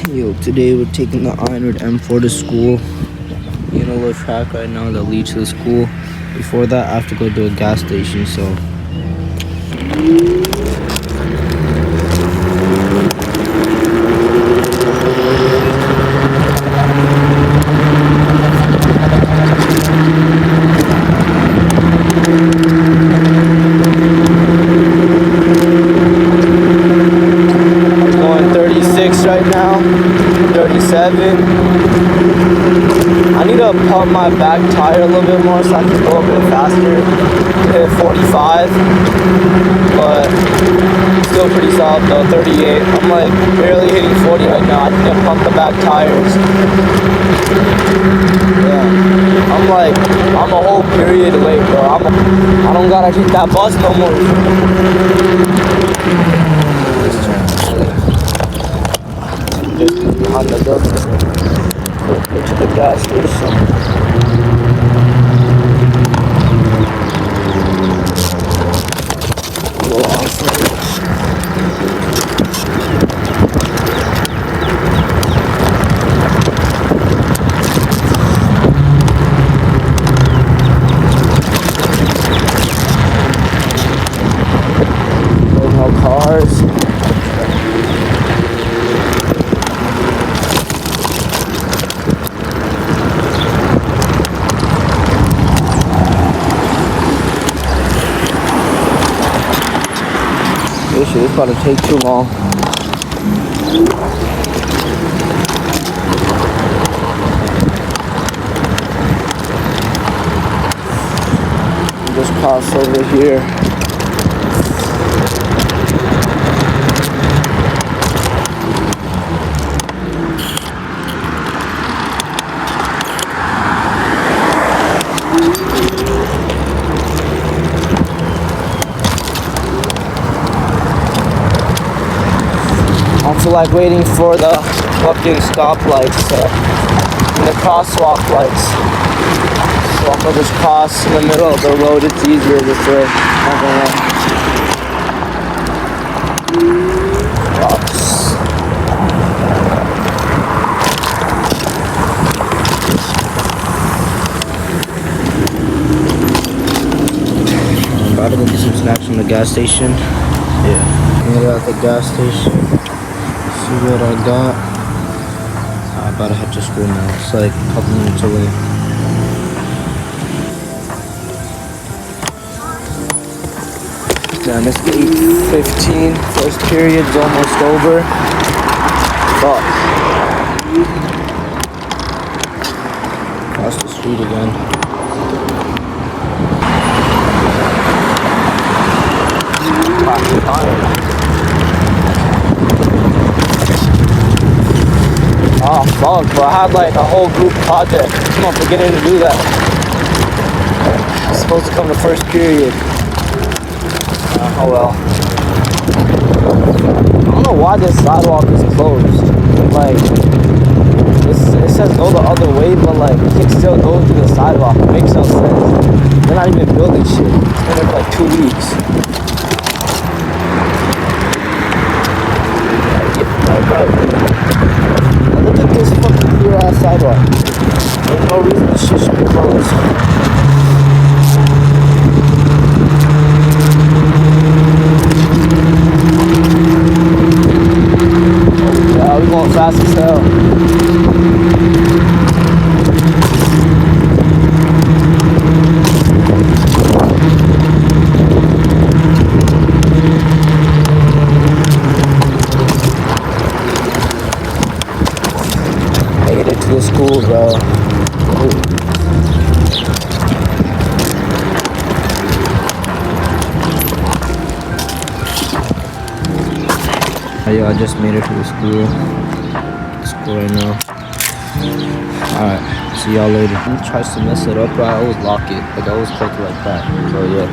Yo, today we're taking the ienyrid M4 to school. In a little track right now that leads to the school. Before that, I have to go to a gas station, so. Going 36 right now, 37. I need to pump my back tire a little bit more so I can go a bit faster. Hit 45, but still pretty solid though, 38. I'm like barely hitting 40 right now. I need to pump the back tires. Yeah, I'm a whole period late, bro. I don't gotta hit that bus no more. Just behind the building. Go to the gas station. No cars. This shit is about to take too long. Just pass over here. I feel like waiting for the fucking stoplights and the crosswalk lights. So I'm gonna just cross in the middle of the road. It's easier this way. Not gonna lie. I'm about to go get some snacks from the gas station. Yeah, made it at the gas station. See what I got. I'm about to head to school now. It's like a couple minutes away. Damn, it's 8:15. First period's almost over. Fuck. Across the street again. Oh fuck, bro, I had like a whole group project. I'm forgetting to do that. I was supposed to come to first period. Oh well. I don't know why this sidewalk is closed. Like, it says go the other way, but like, you can still go through the sidewalk. It makes no sense. They're not even building shit. It's been there for like 2 weeks. Look at this fucking clear ass sidewalk. There's no reason this shit should be closed. Yeah, we going fast as hell. Made it to the school, bro. Yo, I just made it to the school right now. Alright, see y'all later. He tries to mess it up, but I always lock it. Like I always click it like that. So yeah.